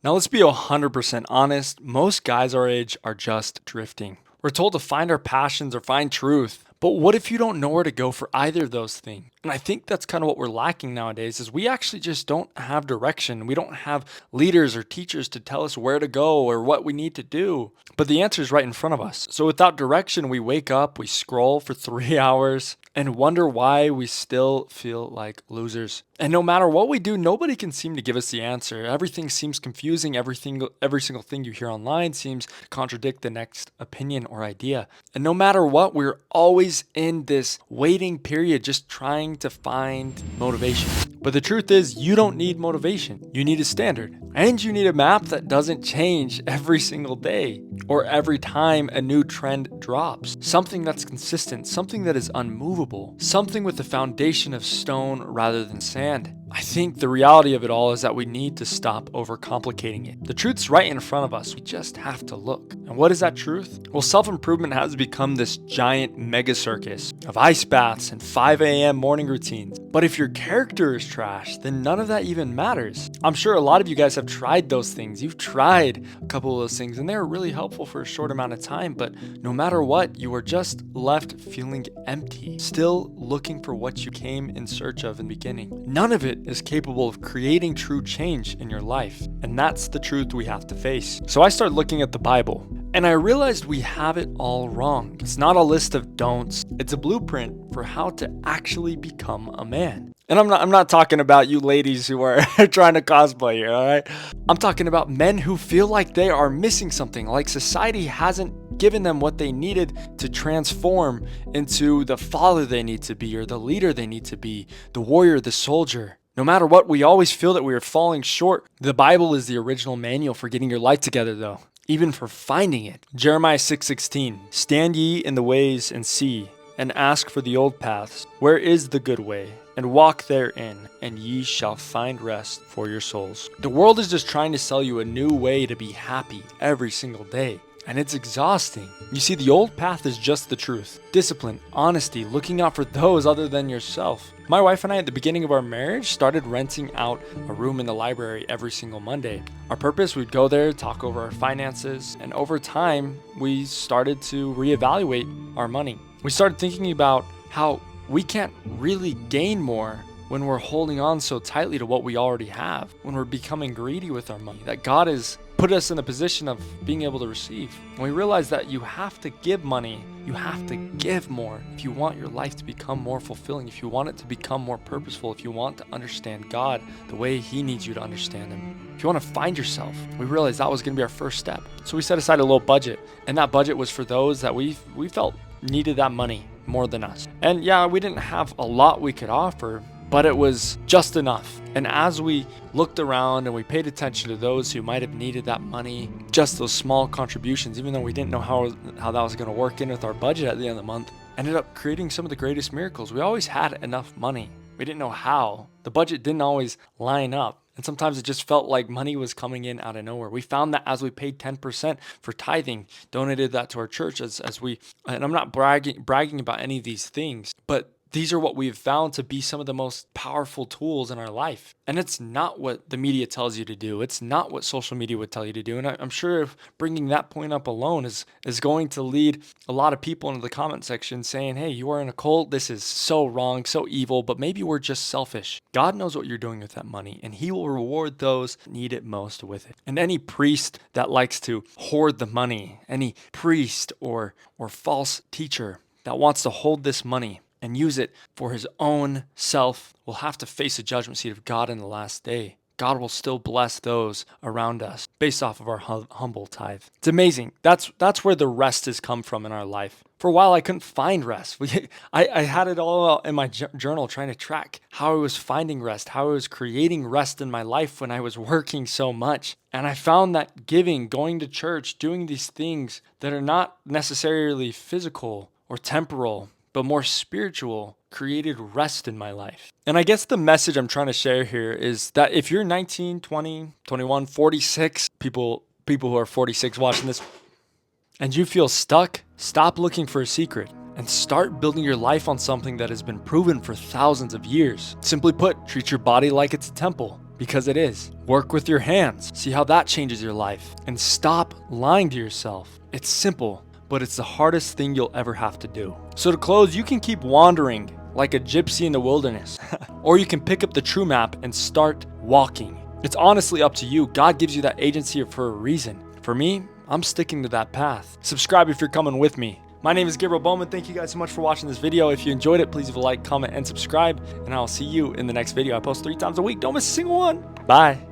Now, let's be 100% honest. Most guys our age are just drifting. We're told to find our passions or find truth. But what if you don't know where to go for either of those things? And I think that's kind of what we're lacking nowadays is we actually just don't have direction. We don't have leaders or teachers to tell us where to go or what we need to do. But the answer is right in front of us. So without direction, we wake up, we scroll for 3 hours and wonder why we still feel like losers. And no matter what we do, nobody can seem to give us the answer. Everything seems confusing. Every single thing you hear online seems to contradict the next opinion or idea. And no matter what, we're always in this waiting period, just trying to find motivation. But the truth is, you don't need motivation. You need a standard. And you need a map that doesn't change every single day or every time a new trend drops. Something that's consistent, something that is unmovable, something with a foundation of stone rather than sand. I think the reality of it all is that we need to stop overcomplicating it. The truth's right in front of us. We just have to look. And what is that truth? Well, self-improvement has become this giant mega circus of ice baths and 5 a.m. morning routines. But if your character is trash, then none of that even matters. I'm sure a lot of you guys have tried those things. You've tried a couple of those things and they're really helpful for a short amount of time. But no matter what, you are just left feeling empty, still looking for what you came in search of in the beginning. None of it is capable of creating true change in your life. And that's the truth we have to face. So I started looking at the Bible and I realized we have it all wrong. It's not a list of don'ts. It's a blueprint for how to actually become a man. And I'm not talking about you ladies who are trying to cosplay here, all right? I'm talking about men who feel like they are missing something, like society hasn't given them what they needed to transform into the father they need to be, or the leader they need to be, the warrior, the soldier. No matter what, we always feel that we are falling short. The Bible is the original manual for getting your life together, though, even for finding it. Jeremiah 6:16, stand ye in the ways and see, and ask for the old paths. Where is the good way? And walk therein, and ye shall find rest for your souls. The world is just trying to sell you a new way to be happy every single day. And it's exhausting. You see, the old path is just the truth. Discipline, honesty, looking out for those other than yourself. My wife and I, at the beginning of our marriage, started renting out a room in the library every single Monday. Our purpose, we'd go there, talk over our finances, and over time, we started to reevaluate our money. We started thinking about how we can't really gain more when we're holding on so tightly to what we already have, when we're becoming greedy with our money, that God has put us in a position of being able to receive. And we realize that you have to give money, you have to give more if you want your life to become more fulfilling, if you want it to become more purposeful, if you want to understand God the way He needs you to understand Him. If you want to find yourself, we realized that was going to be our first step. So we set aside a little budget, and that budget was for those that we felt needed that money more than us. And yeah, we didn't have a lot we could offer, but it was just enough. And as we looked around and we paid attention to those who might have needed that money, just those small contributions, even though we didn't know how that was going to work in with our budget at the end of the month, ended up creating some of the greatest miracles. We always had enough money. We didn't know how. The budget didn't always line up. And sometimes it just felt like money was coming in out of nowhere. We found that as we paid 10% for tithing, donated that to our church as we, and I'm not bragging about any of these things, but these are what we've found to be some of the most powerful tools in our life. And it's not what the media tells you to do. It's not what social media would tell you to do. And I'm sure if bringing that point up alone is going to lead a lot of people into the comment section saying, hey, you are in a cult. This is so wrong, so evil, but maybe we're just selfish. God knows what you're doing with that money, and He will reward those that need it most with it. And any priest that likes to hoard the money, any priest or false teacher that wants to hold this money and use it for his own self will have to face the judgment seat of God in the last day. God will still bless those around us based off of our humble tithe. It's amazing. That's where the rest has come from in our life. For a while, I couldn't find rest. I had it all in my journal trying to track how I was finding rest, how I was creating rest in my life when I was working so much. And I found that giving, going to church, doing these things that are not necessarily physical or temporal, but more spiritual, created rest in my life. And I guess the message I'm trying to share here is that if you're 19, 20, 21, 46, people who are 46 watching this, and you feel stuck, stop looking for a secret and start building your life on something that has been proven for thousands of years. Simply put, treat your body like it's a temple. because it is. Work with your hands. See how that changes your life. And stop lying to yourself. It's simple, but it's the hardest thing you'll ever have to do. So to close, you can keep wandering like a gypsy in the wilderness, or you can pick up the true map and start walking. It's honestly up to you. God gives you that agency for a reason. For me, I'm sticking to that path. Subscribe if you're coming with me. My name is Gabriel Bowman. Thank you guys so much for watching this video. If you enjoyed it, please leave a like, comment, and subscribe. And I'll see you in the next video. I post 3 times a week. Don't miss a single one. Bye.